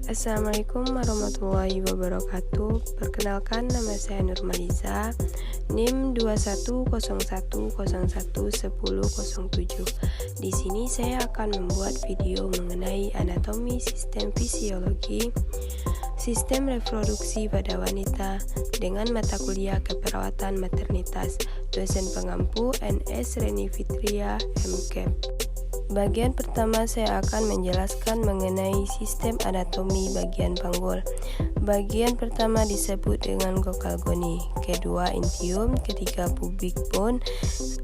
Assalamualaikum warahmatullahi wabarakatuh. Perkenalkan, nama saya Nurmaliza, NIM 2101011007. Di sini saya akan membuat video mengenai anatomi sistem fisiologi, sistem reproduksi pada wanita dengan mata kuliah keperawatan maternitas. Dosen pengampu NS Reni Fitria MKEP. Bagian pertama saya akan menjelaskan mengenai sistem anatomi bagian panggul. Bagian pertama disebut dengan goni, kedua intium, ketiga pubic bone,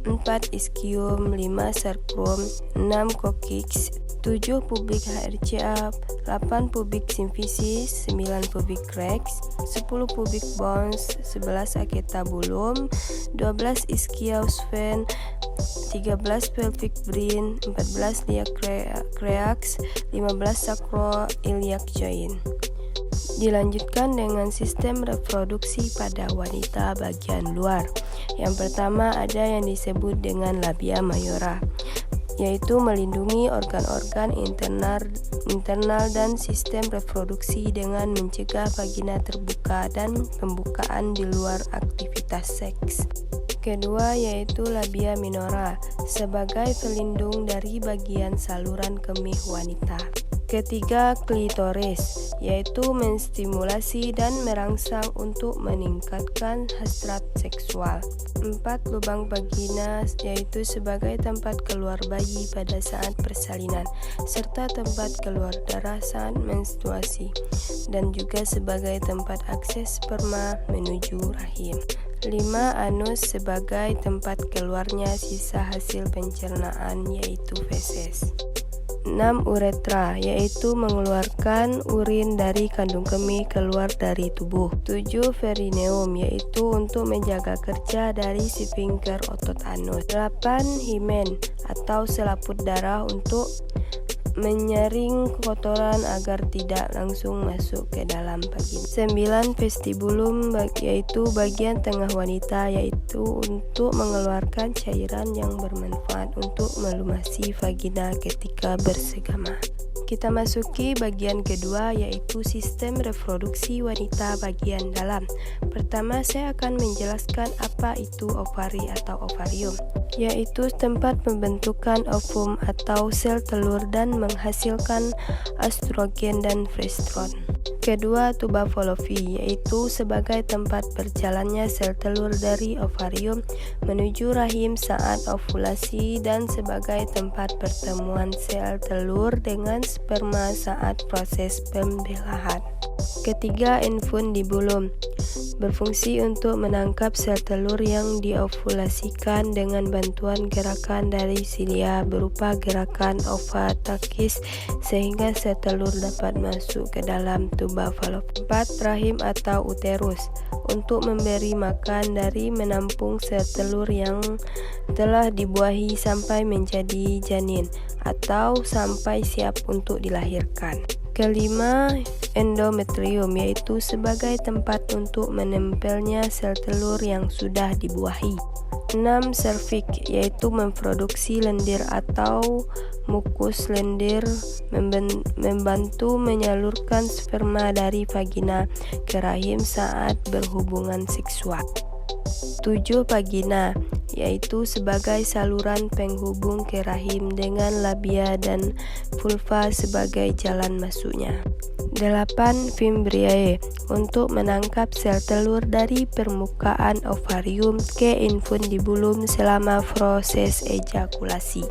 4 ischium, 5 sacrum, 6 coccyx, 7 pubic HRCA, 8 pubic symphysis, 9 pubic rex, 10 pubic bones, 11 acetabulum, 12 ischius vein, 13 pelvic brain, 14 iliac creax, 15 sacroiliac joint. Dilanjutkan dengan sistem reproduksi pada wanita bagian luar. Yang pertama ada yang disebut dengan labia mayora, yaitu melindungi organ-organ internal dan sistem reproduksi dengan mencegah vagina terbuka dan pembukaan di luar aktivitas seks. Kedua yaitu labia minora, sebagai pelindung dari bagian saluran kemih wanita. Ketiga, klitoris, yaitu menstimulasi dan merangsang untuk meningkatkan hasrat seksual. 4. Lubang vagina, yaitu sebagai tempat keluar bayi pada saat persalinan, serta tempat keluar darah saat menstruasi, dan juga sebagai tempat akses sperma menuju rahim. 5. Anus, sebagai tempat keluarnya sisa hasil pencernaan, yaitu feses. 6. Uretra, yaitu mengeluarkan urin dari kandung kemih keluar dari tubuh. 7. Perineum, yaitu untuk menjaga kerja dari sphincter otot anus. 8. Himen, atau selaput darah untuk menyaring kotoran agar tidak langsung masuk ke dalam vagina. 9. Vestibulum, yaitu bagian tengah wanita, yaitu untuk mengeluarkan cairan yang bermanfaat untuk melumasi vagina ketika bersegama. Kita masuki bagian kedua, yaitu sistem reproduksi wanita bagian dalam. Pertama, saya akan menjelaskan apa itu ovari atau ovarium, yaitu tempat pembentukan ovum atau sel telur dan menghasilkan estrogen dan progesteron. Kedua, tuba Fallopi, yaitu sebagai tempat berjalannya sel telur dari ovarium menuju rahim saat ovulasi dan sebagai tempat pertemuan sel telur dengan sperma saat proses pembelahan. Ketiga, infundibulum, berfungsi untuk menangkap sel telur yang diovulasikan dengan bantuan gerakan dari silia berupa gerakan ovatakis sehingga sel telur dapat masuk ke dalam tuba Fallopi. 4. Rahim atau uterus, untuk memberi makan dari menampung sel telur yang telah dibuahi sampai menjadi janin atau sampai siap untuk dilahirkan. Kelima, endometrium, yaitu sebagai tempat untuk menempelnya sel telur yang sudah dibuahi. 6. Serviks, yaitu memproduksi lendir atau mukus lendir, membantu menyalurkan sperma dari vagina ke rahim saat berhubungan seksual. 7. Vagina, yaitu sebagai saluran penghubung ke rahim dengan labia dan vulva sebagai jalan masuknya. 8. Fimbriae, untuk menangkap sel telur dari permukaan ovarium ke infundibulum selama proses ejakulasi.